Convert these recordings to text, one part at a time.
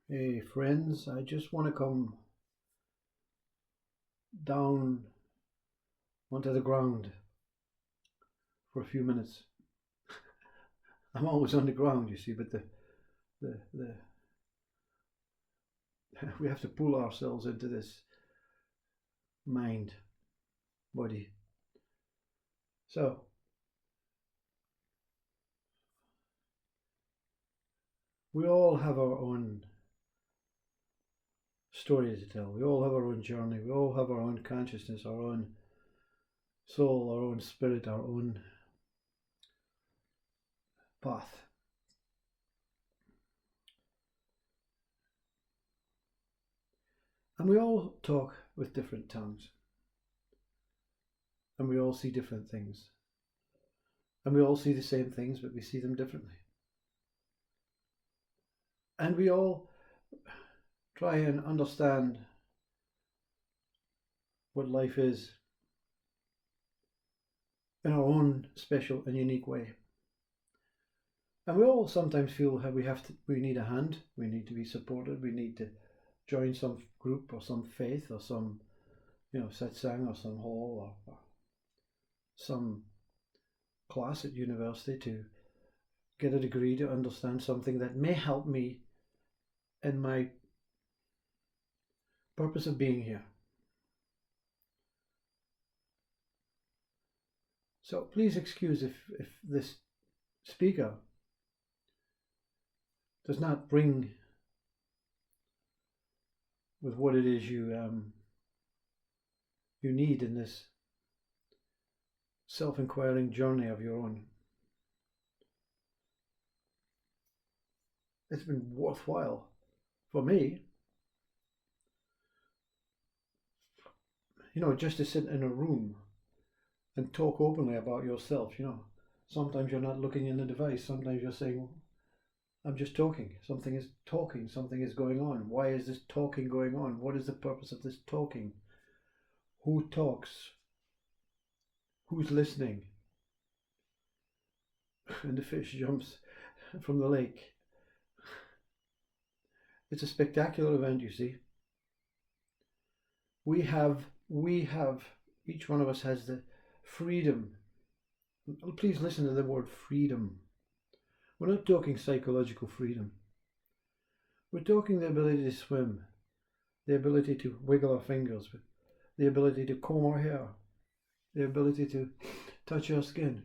Hey friends, I just want to come down onto the ground for a few minutes. I'm always on the ground, you see, but the we have to pull ourselves into this mind body. So we all have our own story to tell. We all have our own journey. We all have our own consciousness, our own soul, our own spirit, our own path. And we all talk with different tongues. And we all see different things. And we all see the same things, but we see them differently. And we all try and understand what life is in our own special and unique way. And we all sometimes feel how we need a hand, we need to be supported, we need to join some group or some faith or some, satsang or some hall or some class at university to get a degree to understand something that may help me in my purpose of being here. So please excuse if this speaker does not bring with what it is you need in this self-inquiring journey of your own. It's been worthwhile for me, just to sit in a room and talk openly about yourself. Sometimes you're not looking in the device, sometimes you're saying, I'm just talking. Something is talking, something is going on. Why is this talking going on? What is the purpose of this talking? Who talks? Who's listening? And the fish jumps from the lake. It's a spectacular event, you see. We have, each one of us has the freedom. Please listen to the word freedom. We're not talking psychological freedom. We're talking the ability to swim, the ability to wiggle our fingers, the ability to comb our hair, the ability to touch our skin.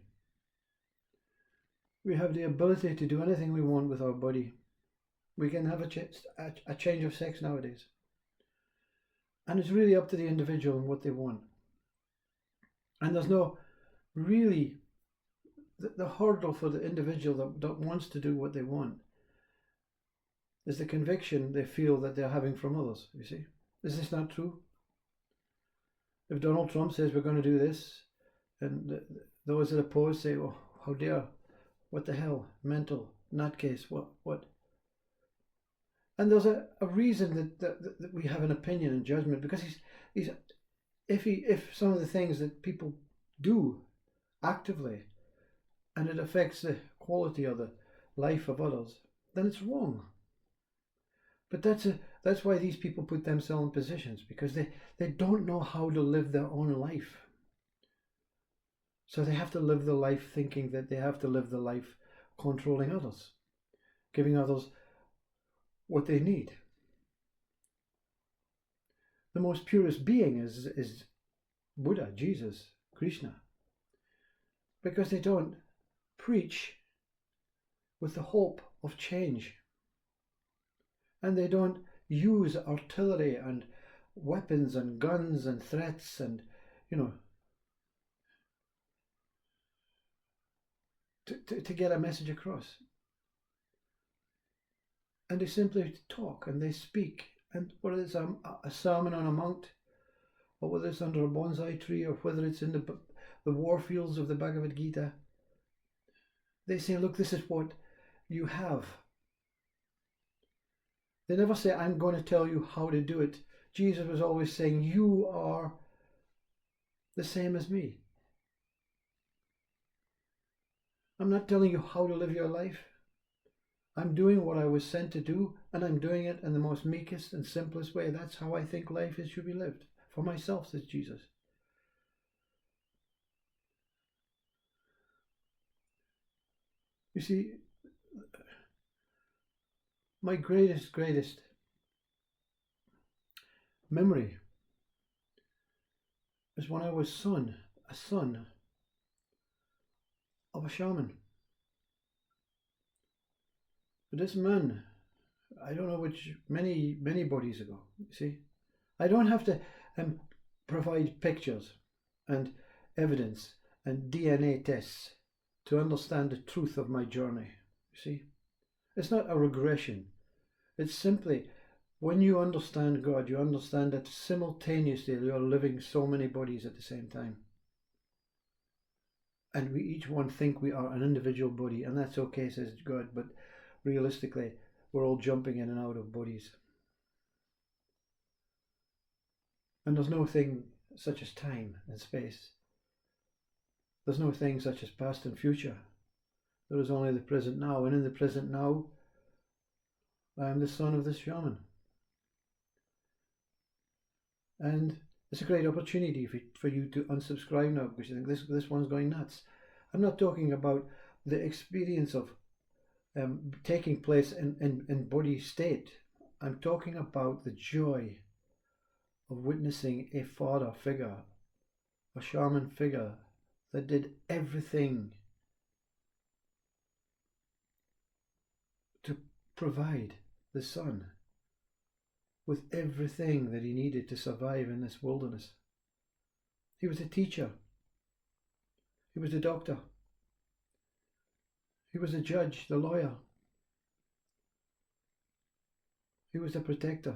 We have the ability to do anything we want with our body. We can have a change of sex nowadays. And it's really up to the individual and what they want. And there's no really, the hurdle for the individual that wants to do what they want is the conviction they feel that they're having from others, you see. Is this not true? If Donald Trump says we're going to do this, and those that oppose say, oh, how dare, what the hell, mental, nutcase, what? And there's a reason that we have an opinion and judgment, because if some of the things that people do actively and it affects the quality of the life of others, then it's wrong. But that's why these people put themselves in positions, because they don't know how to live their own life. So they have to live the life thinking that they have to live the life controlling others, giving others what they need. The most purest being is Buddha, Jesus, Krishna, because they don't preach with the hope of change, and they don't use artillery and weapons and guns and threats and to get a message across. And they simply talk and they speak, and whether it's a sermon on a mount, or whether it's under a bonsai tree, or whether it's in the war fields of the Bhagavad Gita, they say, look, this is what you have. They never say, I'm going to tell you how to do it. Jesus was always saying, you are the same as me. I'm not telling you how to live your life. I'm doing what I was sent to do, and I'm doing it in the most meekest and simplest way. That's how I think life should be lived. For myself, says Jesus. You see, my greatest memory is when I was a son of a shaman. But this man, I don't know which, many bodies ago, you see. I don't have to provide pictures and evidence and DNA tests to understand the truth of my journey, you see. It's not a regression. It's simply, when you understand God, you understand that simultaneously you're living so many bodies at the same time. And we each one think we are an individual body, and that's okay, says God, but realistically, we're all jumping in and out of bodies. And there's no thing such as time and space. There's no thing such as past and future. There is only the present now, and in the present now, I am the son of this shaman. And it's a great opportunity for you to unsubscribe now, because you think this one's going nuts. I'm not talking about the experience of taking place in body state. I'm talking about the joy of witnessing a father figure, a shaman figure that did everything to provide the son with everything that he needed to survive in this wilderness. He was a teacher. He was a doctor. He was a judge, the lawyer. He was a protector.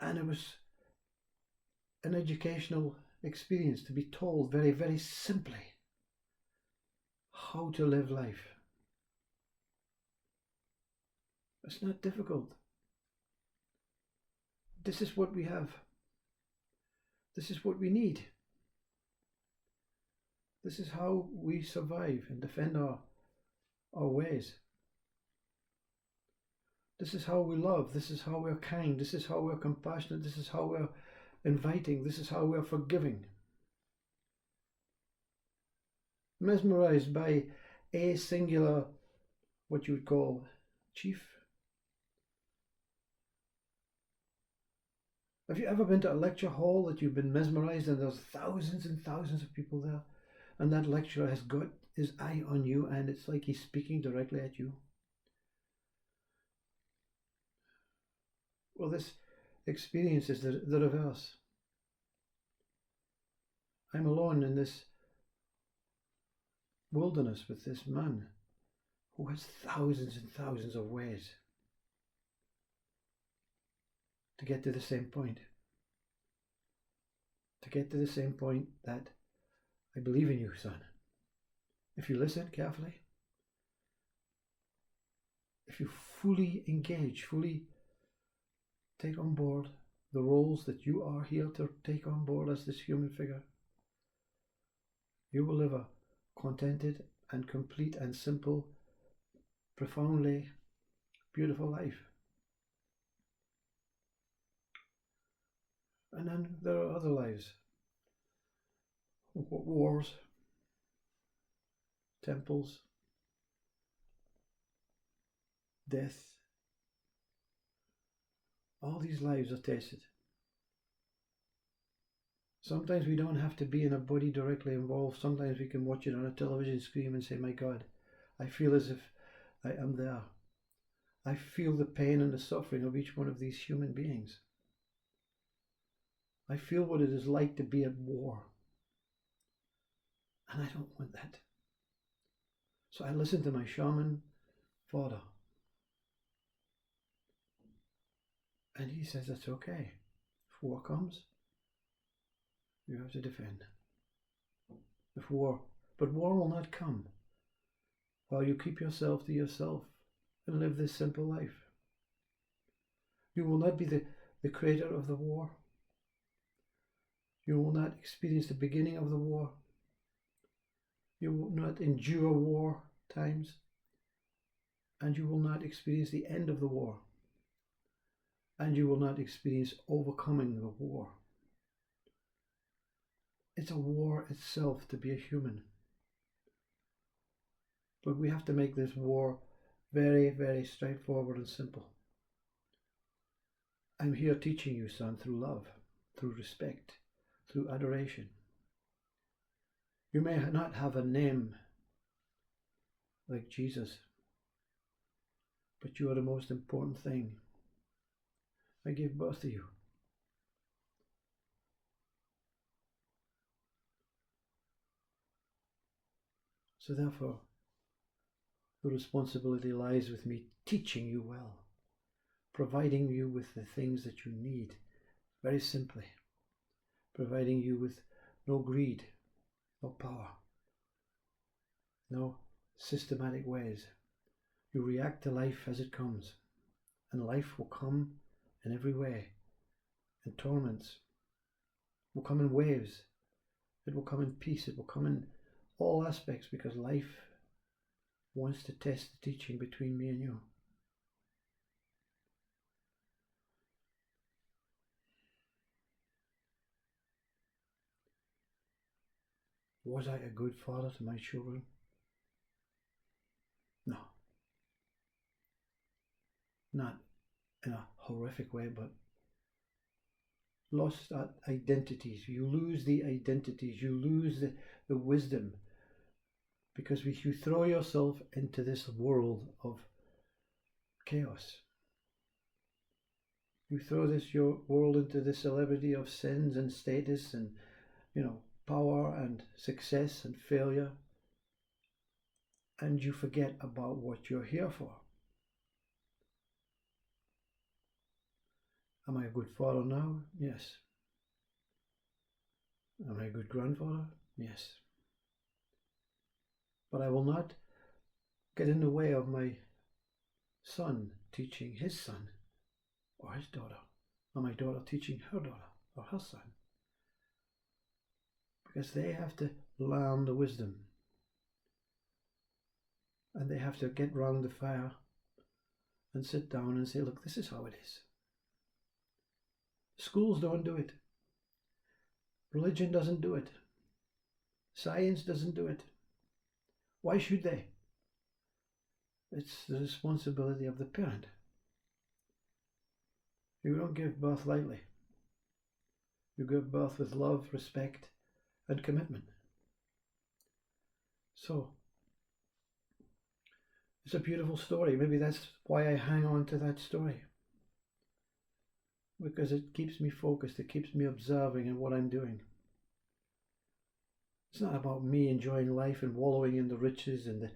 And it was an educational experience to be told very, very simply how to live life. It's not difficult. This is what we have. This is what we need. This is how we survive and defend our ways. This is how we love. This is how we're kind. This is how we're compassionate. This is how we're inviting. This is how we're forgiving. Mesmerized by a singular, what you would call, chief. Have you ever been to a lecture hall that you've been mesmerized and there's thousands and thousands of people there, and that lecturer has got his eye on you and it's like he's speaking directly at you? Well, this experience is the reverse. I'm alone in this wilderness with this man who has thousands and thousands of ways to get to the same point. To get to the same point that I believe in you, son. If you listen carefully, if you fully engage, fully take on board the roles that you are here to take on board as this human figure, you will live a contented and complete and simple, profoundly beautiful life. And then there are other lives. Wars, temples, death. All these lives are tasted. Sometimes we don't have to be in a body directly involved. Sometimes we can watch it on a television screen and say, my God, I feel as if I am there. I feel the pain and the suffering of each one of these human beings. I feel what it is like to be at war. And I don't want that. So I listen to my shaman father. And he says that's okay. If war comes, you have to defend. But war will not come while you keep yourself to yourself and live this simple life. You will not be the creator of the war. You will not experience the beginning of the war. You will not endure war times. and you will not experience the end of the war, and you will not experience overcoming the war. It's a war itself to be a human. But we have to make this war very, very straightforward and simple. I'm here teaching you, son, through love, through respect, through adoration. You may not have a name like Jesus, but you are the most important thing. I gave birth to you. So therefore, the responsibility lies with me teaching you well, providing you with the things that you need, very simply, providing you with no greed, no power, no systematic ways. You react to life as it comes, and life will come in every way, and torments will come in waves, it will come in peace, it will come in all aspects, because life wants to test the teaching between me and you. Was I a good father to my children? No. Not in a horrific way, but lost identities. You lose the identities, you lose the wisdom, because you throw yourself into this world of chaos. You throw your world into the celebrity of sins and status and, power and success and failure, and you forget about what you're here for. Am I a good father now? Yes. Am I a good grandfather? Yes. But I will not get in the way of my son teaching his son or his daughter, or my daughter teaching her daughter or her son, because they have to learn the wisdom, and they have to get round the fire and sit down and say, look, this is how it is. Schools don't do it. Religion doesn't do it. Science doesn't do it. Why should they? It's the responsibility of the parent. You don't give birth lightly. You give birth with love, respect, and commitment. So, it's a beautiful story. Maybe that's why I hang on to that story. Because it keeps me focused, it keeps me observing in what I'm doing. It's not about me enjoying life and wallowing in the riches and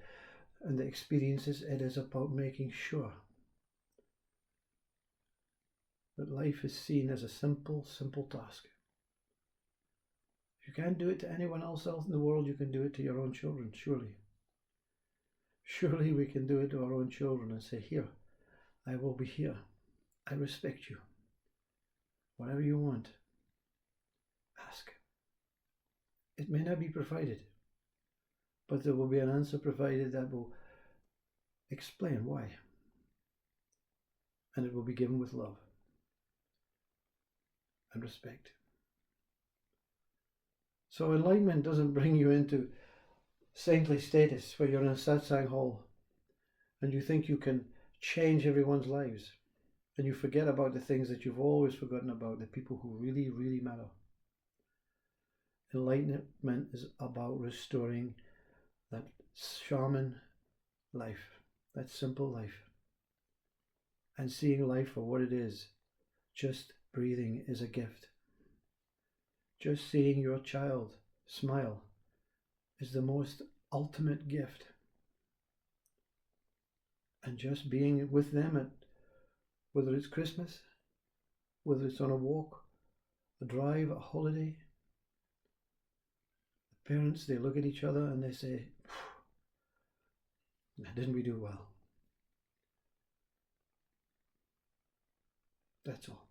the experiences. It is about making sure that life is seen as a simple, simple task. If you can't do it to anyone else in the world, you can do it to your own children, surely. Surely we can do it to our own children and say, here, I will be here. I respect you. Whatever you want, ask. It may not be provided, but there will be an answer provided that will explain why. And it will be given with love and respect. So enlightenment doesn't bring you into saintly status where you're in a satsang hall and you think you can change everyone's lives, and you forget about the things that you've always forgotten about, the people who really, really matter. Enlightenment is about restoring that shaman life, that simple life, and seeing life for what it is. Just breathing is a gift. Just seeing your child smile is the most ultimate gift. And just being with them whether it's Christmas, whether it's on a walk, a drive, a holiday, the parents, they look at each other and they say, didn't we do well? That's all.